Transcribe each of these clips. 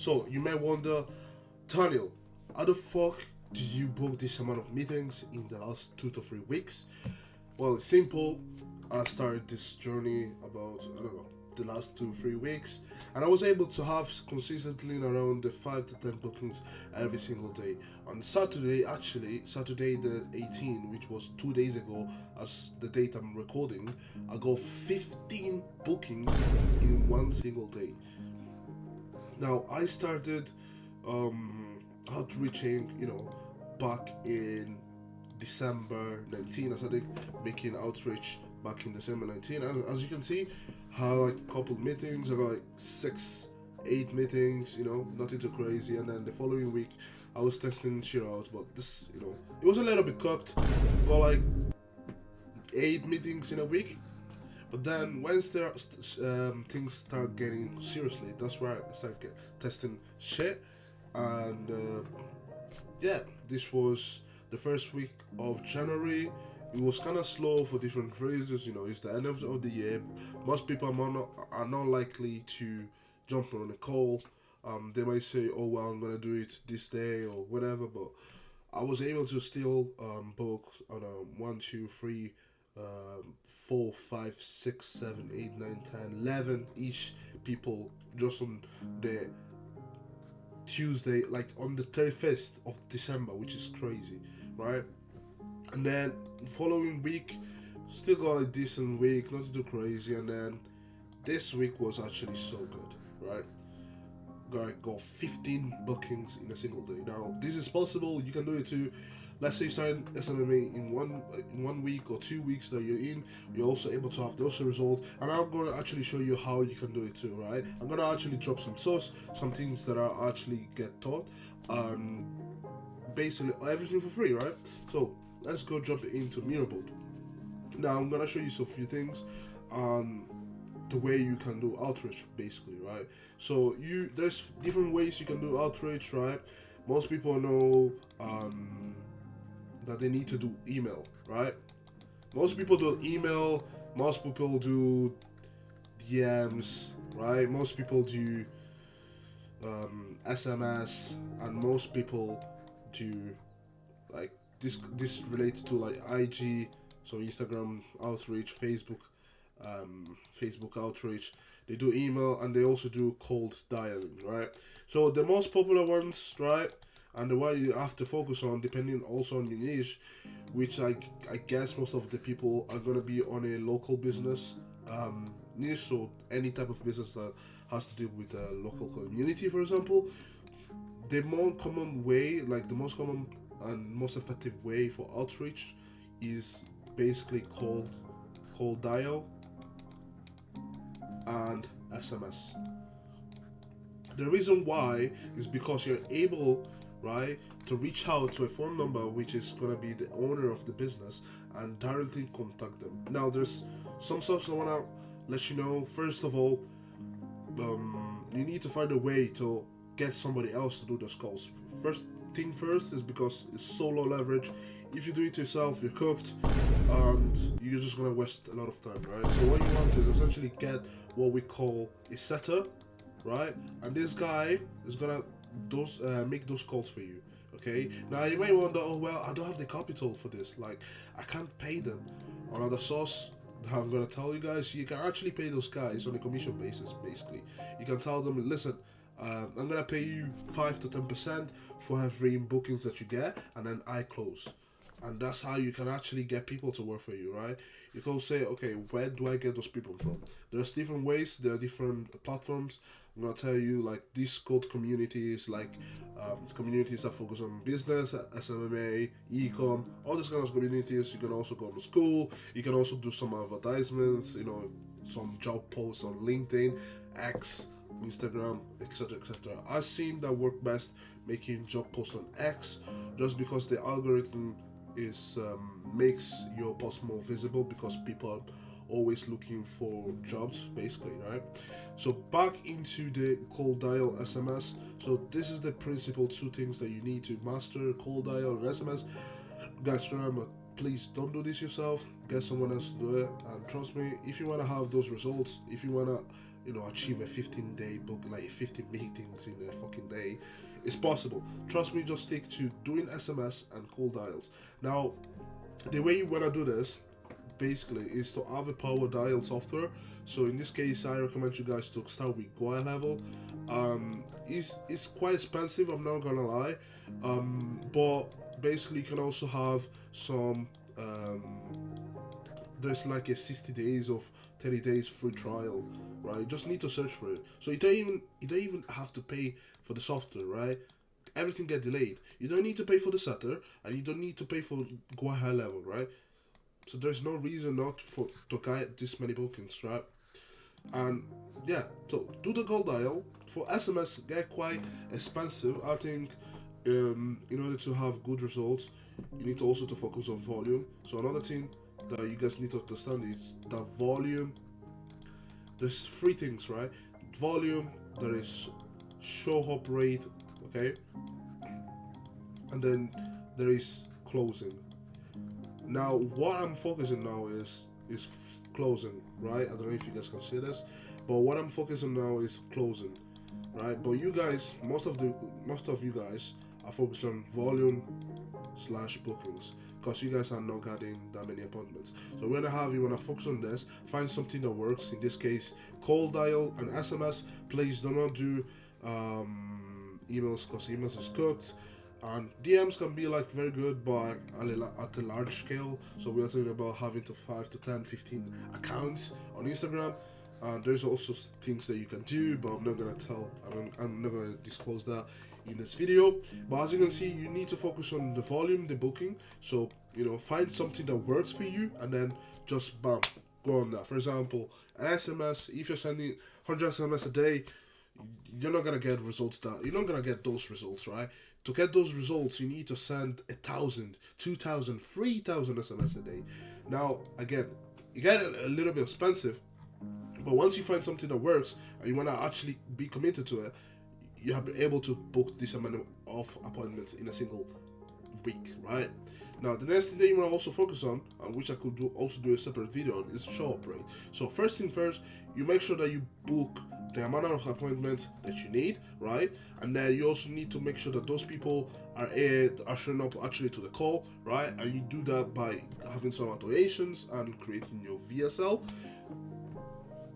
So you may wonder, Daniel, how the fuck did you book this amount of meetings in the last 2 to 3 weeks? Well, it's simple. I started this journey about, I don't know, the last 2 3 weeks, and I was able to have consistently around the 5 to 10 bookings every single day. On Saturday, actually, Saturday the 18th, which was 2 days ago, as the date I'm recording, I got 15 bookings in one single day. Now, I started outreaching, back in December 19. I started making outreach back in December 19. And as you can see, I had like a couple meetings. I got like 6, 8 meetings, nothing too crazy. And then the following week, I was testing shit out. But this, it was a little bit cooked. Got like 8 meetings in a week. But then once things start getting seriously, that's where I started testing shit. And yeah, this was the first week of January. It was kind of slow for different reasons. It's the end of the year. Most people are not likely to jump on a call. They might say, "Oh well, I'm gonna do it this day or whatever." But I was able to still book on a 1, 2, 3, 4, 5, 6, 7, 8, 9, 10, 11 each people just on the Tuesday, like on the 31st of December, which is crazy, right? And then following week, still got a decent week, not too crazy. And then this week was actually so good, right? Got 15 bookings in a single day. Now this is possible. You can do it too. Let's say you start SMMA in one week or 2 weeks that you're in, you're also able to have those results. And I'm going to actually show you how you can do it too, right? I'm going to actually drop some things that are actually get taught, and basically everything for free, right? So let's go jump into Miraboard. Now I'm going to show you some few things on the way you can do outreach, basically, right? So there's different ways you can do outreach, right? Most people know that they need to do email, right? Most people do email, most people do DMs, right? Most people do SMS, and most people do like this related to like IG, so Instagram outreach, Facebook outreach. They do email, and they also do cold dialing, right? So the most popular ones, right, and the one you have to focus on, depending also on your niche, which I guess most of the people are gonna be on a local business niche, so any type of business that has to do with a local community, for example. The most common way, like the most common and most effective way for outreach, is basically cold dial and SMS. The reason why is because you're able, right, to reach out to a phone number which is going to be the owner of the business and directly contact them. Now there's some stuff I want to let you know. First of all, you need to find a way to get somebody else to do those calls. First thing first is because it's so low leverage. If you do it yourself, you're cooked, and you're just gonna waste a lot of time, right? So what you want is essentially get what we call a setter, right? And this guy is gonna make those calls for you. Okay. Now you may wonder, oh well, I don't have the capital for this. Like, I can't pay them. Another source that I'm gonna tell you guys, you can actually pay those guys on a commission basis. Basically, you can tell them, listen, I'm gonna pay you 5 to 10% for every bookings that you get, and then I close. And that's how you can actually get people to work for you, right? You can say, okay, where do I get those people from? There's different ways, there are different platforms. I'm gonna tell you, like Discord communities, like communities that focus on business, SMMA, e-com, all these kind of communities. You can also go to school. You can also do some advertisements, some job posts on LinkedIn, X, Instagram, etc., etc. I've seen that work best making job posts on X, just because the algorithm is makes your post more visible, because people are always looking for jobs, basically, right? So back into the cold dial SMS. So this is the principal two things that you need to master: cold dial and SMS. Guys, remember, please don't do this yourself. Get someone else to do it. And trust me, if you want to have those results, if you want to achieve a 15-day book, like 15 meetings in a fucking It's possible. Trust me, just stick to doing SMS and cold dials. Now, the way you want to do this basically is to have a power dial software. So in this case, I recommend you guys to start with Go level. It's quite expensive, I'm not gonna lie, but basically you can also have some there's like a 60 days of 30 days free trial, right? You just need to search for it. So you don't even have to pay for the software, right? Everything get delayed. You don't need to pay for the setter, and you don't need to pay for Go high level, right? So there's no reason not to get this many bookings, right? And yeah, so do the gold dial. For SMS, get quite expensive. I think in order to have good results, you need to also to focus on volume. So another thing that you guys need to understand is that volume. There's three things, right? Volume, there is show up rate, okay, and then there is closing. Now, what I'm focusing now is closing, right? I don't know if you guys can see this, but what I'm focusing now is closing, right? But you guys, most of you guys are focused on volume / bookings, because you guys are not getting that many appointments. So you wanna focus on this, find something that works. In this case, cold dial and SMS. Please do not do emails, because emails is cooked. And DMs can be like very good, but at a large scale. So we are talking about having to 5 to 10, 15 accounts on Instagram. There's also things that you can do, but I'm not gonna disclose that in this video. But as you can see, you need to focus on the volume, the booking. So find something that works for you, and then just bam, go on that. For example, an SMS. If you're sending 100 SMS a day, you're not gonna get results you're not gonna get those results, right? To get those results, you need to send 1,000, 2,000, 3,000 SMS a day. Now, again, it get a little bit expensive, but once you find something that works and you want to actually be committed to it, you have been able to book this amount of appointments in a single week, right? Now, the next thing that you want to also focus on, and which I could also do a separate video on, is show up rate. So first thing first, you make sure that you book the amount of appointments that you need, right? And then you also need to make sure that those people are showing up actually to the call, right? And you do that by having some automations and creating your VSL.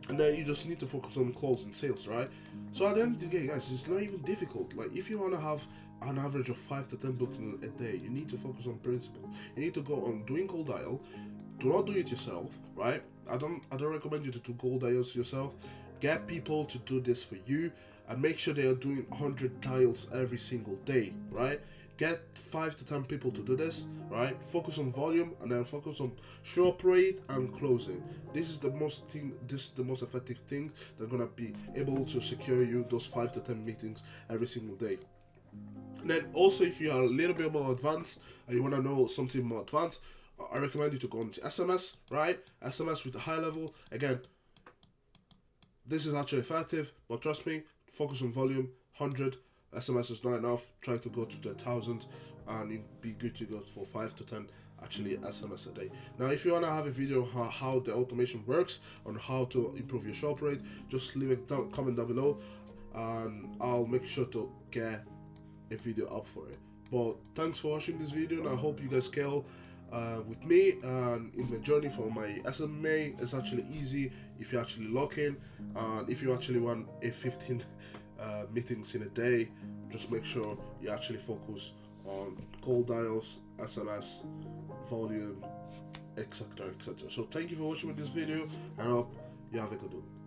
And then you just need to focus on closing sales, right? So at the end of the day, guys, it's not even difficult. Like, if you want to have an average of 5 to 10 bookings a day, you need to focus on principle. You need to go on doing cold dial. Do not do it yourself, right? I don't recommend you to do cold dials yourself. Get people to do this for you, and make sure they are doing 100 dials every single day, right? Get 5 to 10 people to do this, right? Focus on volume, and then focus on show up rate and closing. This is the most effective thing that's gonna be able to secure you those 5 to 10 meetings every single day. And then also, if you are a little bit more advanced and you want to know something more advanced, I recommend you to go into SMS, right? SMS with a high level. Again, this is actually effective, but trust me, focus on volume. 100 SMS is not enough. Try to go to the 1,000, and you'll be good to go for 5 to 10 actually SMS a day. Now, if you want to have a video on how the automation works, on how to improve your shop rate, just leave a comment down below, and I'll make sure to get a video up for it. But thanks for watching this video, and I hope you guys scale with me and in my journey for my SMMA. It's actually easy if you actually lock in, and if you actually want a 15 meetings in a day, just make sure you actually focus on cold dials, SMS, volume, etc. So thank you for watching this video, and I hope you have a good one.